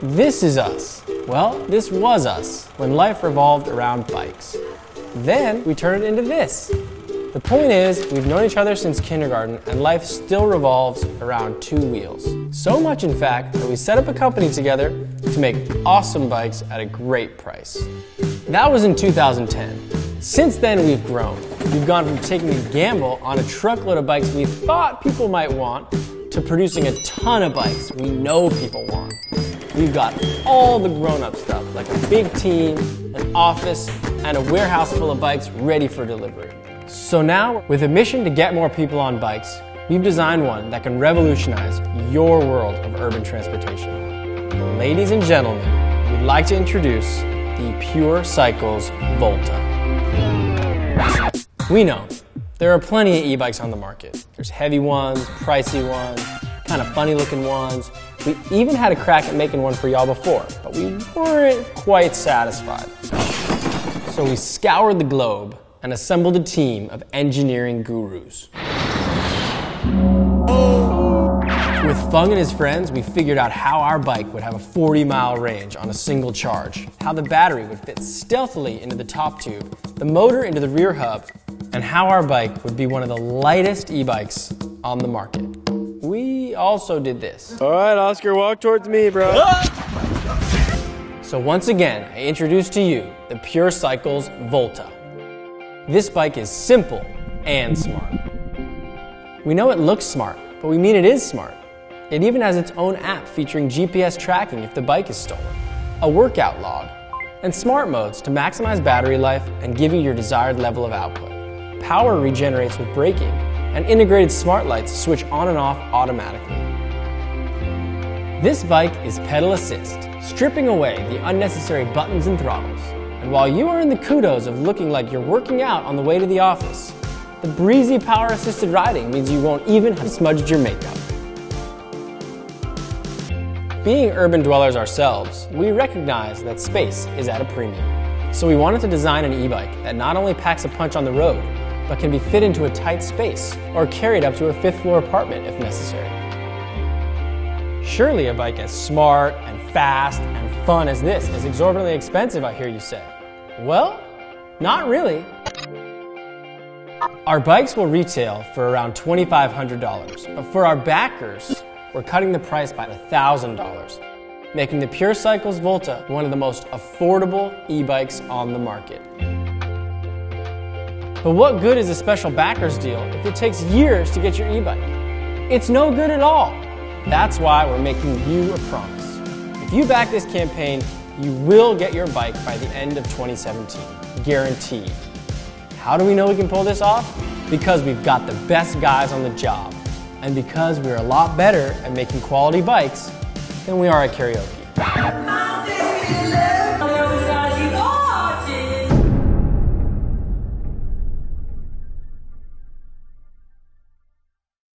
This is us. Well, this was us when life revolved around bikes. Then we turned it into this. The point is, we've known each other since kindergarten and life still revolves around two wheels. So much in fact that we set up a company together to make awesome bikes at a great price. That was in 2010. Since then we've grown. We've gone from taking a gamble on a truckload of bikes we thought people might want to producing a ton of bikes we know people want. We've got all the grown-up stuff, like a big team, an office, and a warehouse full of bikes ready for delivery. So now, with a mission to get more people on bikes, we've designed one that can revolutionize your world of urban transportation. Ladies and gentlemen, we'd like to introduce the Pure Cycles Volta. We know there are plenty of e-bikes on the market. There's heavy ones, pricey ones, kind of funny looking ones. We even had a crack at making one for y'all before, but we weren't quite satisfied. So we scoured the globe and assembled a team of engineering gurus. With Fung and his friends, we figured out how our bike would have a 40-mile range on a single charge, how the battery would fit stealthily into the top tube, the motor into the rear hub, and how our bike would be one of the lightest e-bikes on the market. We also did this. All right, Oscar, walk towards me, bro. So once again, I introduce to you the Pure Cycles Volta. This bike is simple and smart. We know it looks smart, but we mean it is smart. It even has its own app featuring GPS tracking if the bike is stolen, a workout log, and smart modes to maximize battery life and give you your desired level of output. Power regenerates with braking, and integrated smart lights switch on and off automatically. This bike is pedal assist, stripping away the unnecessary buttons and throttles. And while you are in the kudos of looking like you're working out on the way to the office, the breezy power-assisted riding means you won't even have smudged your makeup. Being urban dwellers ourselves, we recognize that space is at a premium. So we wanted to design an e-bike that not only packs a punch on the road, but can be fit into a tight space or carried up to a fifth-floor apartment if necessary. Surely a bike as smart and fast and fun as this is exorbitantly expensive, I hear you say. Well, not really. Our bikes will retail for around $2,500, but for our backers, we're cutting the price by $1,000, making the Pure Cycles Volta one of the most affordable e-bikes on the market. But what good is a special backers deal if it takes years to get your e-bike? It's no good at all. That's why we're making you a promise. If you back this campaign, you will get your bike by the end of 2017, guaranteed. How do we know we can pull this off? Because we've got the best guys on the job, and because we're a lot better at making quality bikes than we are at karaoke.